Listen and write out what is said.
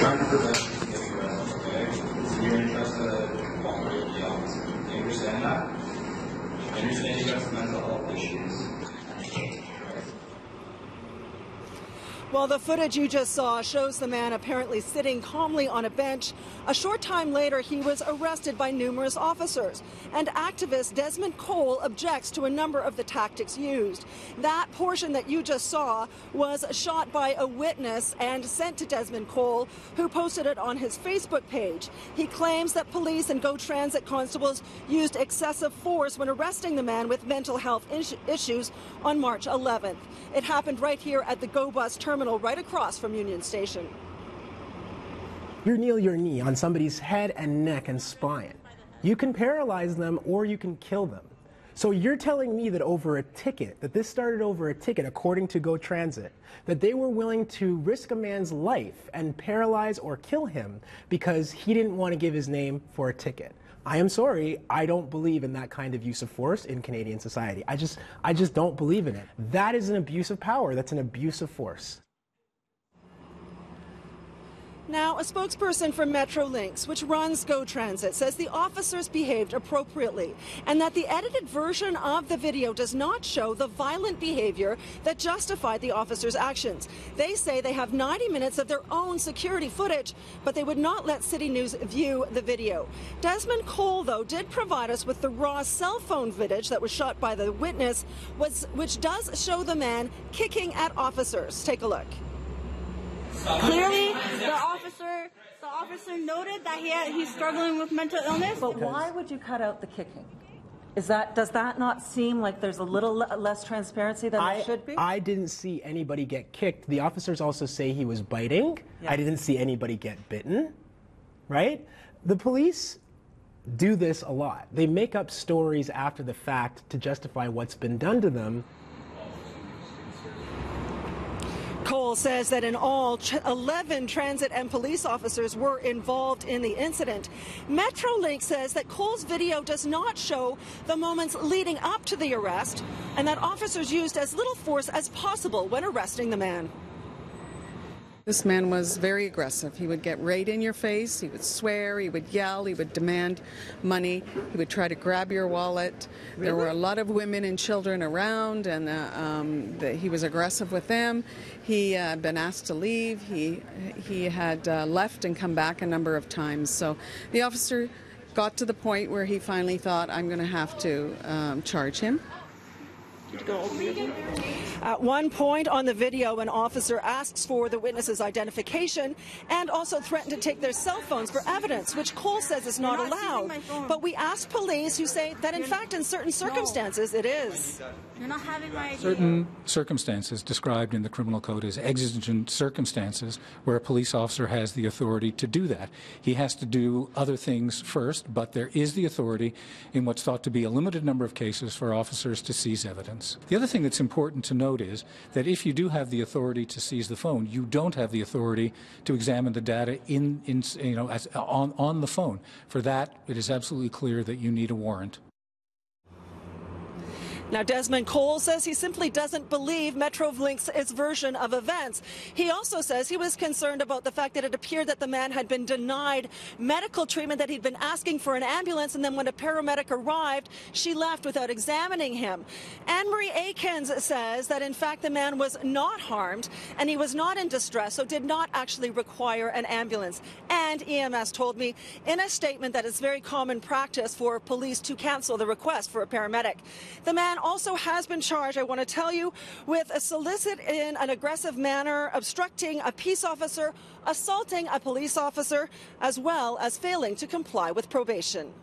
trying to prevent you from getting arrested, okay? So you're interested in cooperating with the officer. Do you understand that? I understand you got some mental health issues. Well, the footage you just saw shows the man apparently sitting calmly on a bench. A short time later, he was arrested by numerous officers. And activist Desmond Cole objects to a number of the tactics used. That portion that you just saw was shot by a witness and sent to Desmond Cole, who posted it on his Facebook page. He claims that police and GO Transit constables used excessive force when arresting the man with mental health issues on March 11th. It happened right here at the GO Bus terminal right across from Union Station. You kneel your knee on somebody's head and neck and spine. You can paralyze them or you can kill them. So you're telling me that over a ticket, that this started over a ticket according to GO Transit, that they were willing to risk a man's life and paralyze or kill him because he didn't want to give his name for a ticket. I am sorry, I don't believe in that kind of use of force in Canadian society. I just don't believe in it. That is an abuse of power. That's an abuse of force. Now, a spokesperson for Metrolinx, which runs GO Transit, says the officers behaved appropriately and that the edited version of the video does not show the violent behavior that justified the officers' actions. They say they have 90 minutes of their own security footage, but they would not let City News view the video. Desmond Cole, though, did provide us with the raw cell phone footage that was shot by the witness, which does show the man kicking at officers. Take a look. Clearly, the officer noted that he's struggling with mental illness. But why would you cut out the kicking? Does that not seem like there's a little less transparency than there should be? I didn't see anybody get kicked. The officers also say he was biting. Yeah. I didn't see anybody get bitten, right? The police do this a lot. They make up stories after the fact to justify what's been done to them. Cole says that in all, 11 transit and police officers were involved in the incident. Metrolinx says that Cole's video does not show the moments leading up to the arrest and that officers used as little force as possible when arresting the man. This man was very aggressive. He would get right in your face, he would swear, he would yell, he would demand money, he would try to grab your wallet. Really? There were a lot of women and children around, and he was aggressive with them. He had been asked to leave. He had left and come back a number of times. So the officer got to the point where he finally thought, I'm going to have to charge him. At one point on the video, an officer asks for the witness's identification and also threatened to take their cell phones for evidence, which Cole says is not allowed. But we asked police, who say that in fact in certain circumstances it is. You're not having my idea. Certain circumstances described in the criminal code as exigent circumstances where a police officer has the authority to do that. He has to do other things first, but there is the authority in what's thought to be a limited number of cases for officers to seize evidence. The other thing that's important to note is that if you do have the authority to seize the phone, you don't have the authority to examine the data on the phone. For that, it is absolutely clear that you need a warrant. Now, Desmond Cole says he simply doesn't believe Metrolinx's version of events. He also says he was concerned about the fact that it appeared that the man had been denied medical treatment, that he'd been asking for an ambulance, and then when a paramedic arrived, she left without examining him. Anne-Marie Akins says that, in fact, the man was not harmed and he was not in distress, so did not actually require an ambulance. And EMS told me in a statement that it's very common practice for police to cancel the request for a paramedic. The man also has been charged, I want to tell you, with a solicit in an aggressive manner, obstructing a peace officer, assaulting a police officer, as well as failing to comply with probation.